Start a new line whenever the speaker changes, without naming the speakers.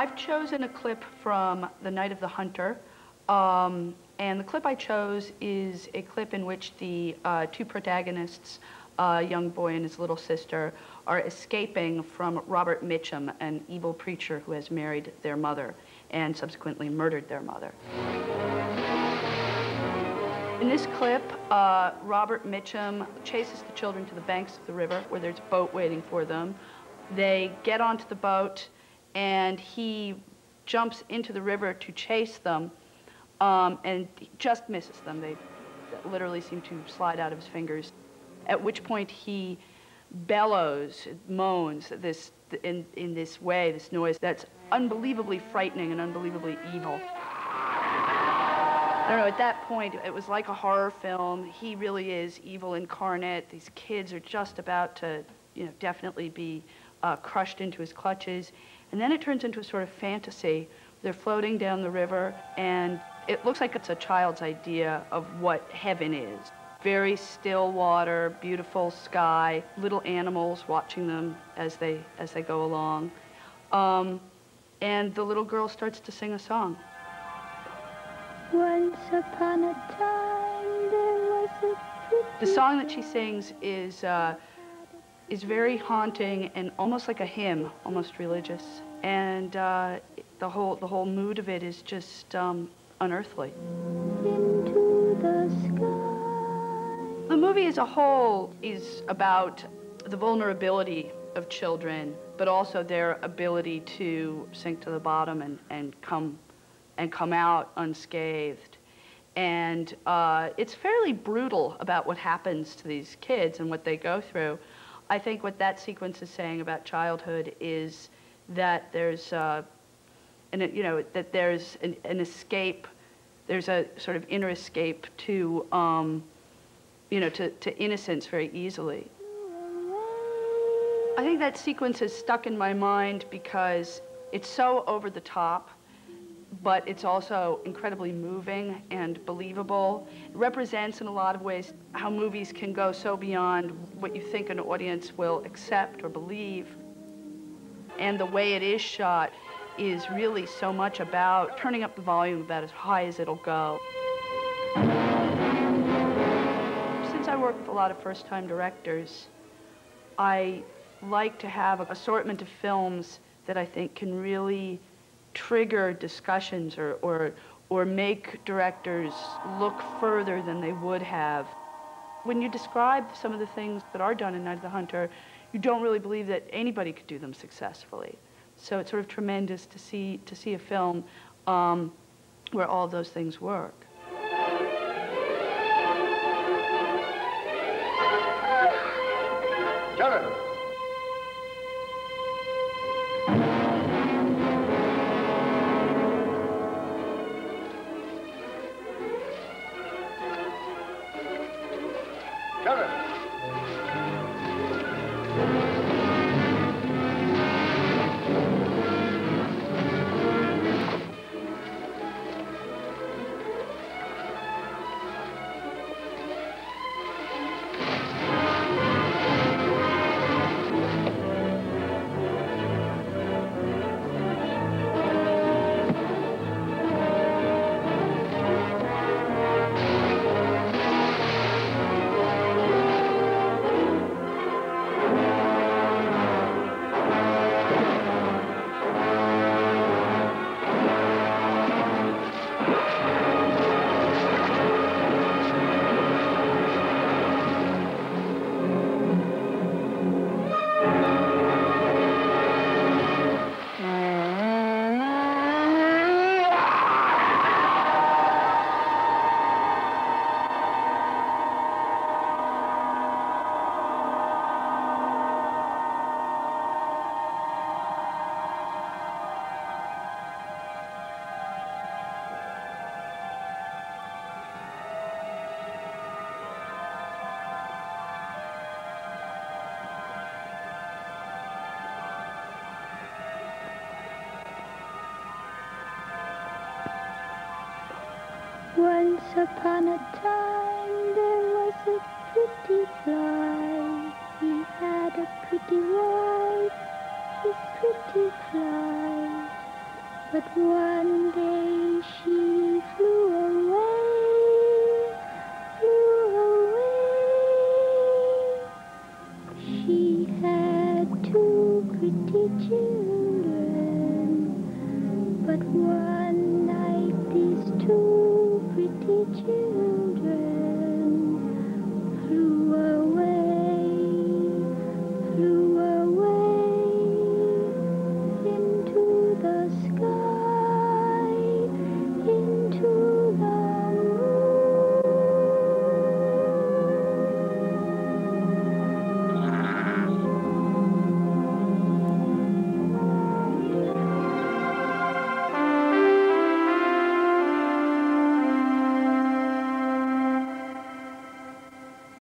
I've chosen a clip from The Night of the Hunter, and the clip I chose is a clip in which the two protagonists, a young boy and his little sister, are escaping from Robert Mitchum, an evil preacher who has married their mother and subsequently murdered their mother. In this clip, Robert Mitchum chases the children to the banks of the river where there's a boat waiting for them. They get onto the boat, and he jumps into the river to chase them, and he just misses them. They literally seem to slide out of his fingers, at which point he bellows, moans in this way, this noise that's unbelievably frightening and unbelievably evil. I don't know, at that point, it was like a horror film. He really is evil incarnate. These kids are just about to, definitely be crushed into his clutches. And then it turns into a sort of fantasy. They're floating down the river, and it looks like it's a child's idea of what heaven is. Very still water, beautiful sky, little animals watching them as they go along. And the little girl starts to sing a song.
Once upon a time there was a pretty...
The song that she sings is very haunting and almost like a hymn, almost religious. And the whole mood of it is just unearthly.
Into the sky.
The movie as a whole is about the vulnerability of children, but also their ability to sink to the bottom and come out unscathed. And it's fairly brutal about what happens to these kids and what they go through. I think what that sequence is saying about childhood is that there's that there's an escape, there's a sort of inner escape to to innocence very easily. I think that sequence is stuck in my mind because it's so over the top, but it's also incredibly moving and believable. It represents in a lot of ways how movies can go so beyond what you think an audience will accept or believe. And the way it is shot is really so much about turning up the volume about as high as it'll go. Since I work with a lot of first-time directors, I like to have an assortment of films that I think can really trigger discussions or make directors look further than they would have. When you describe some of the things that are done in Night of the Hunter, you don't really believe that anybody could do them successfully. So it's sort of tremendous to see a film where all of those things work.
Children.
Once upon a time there was a pretty fly. He had a pretty wife, his pretty fly. children, but why?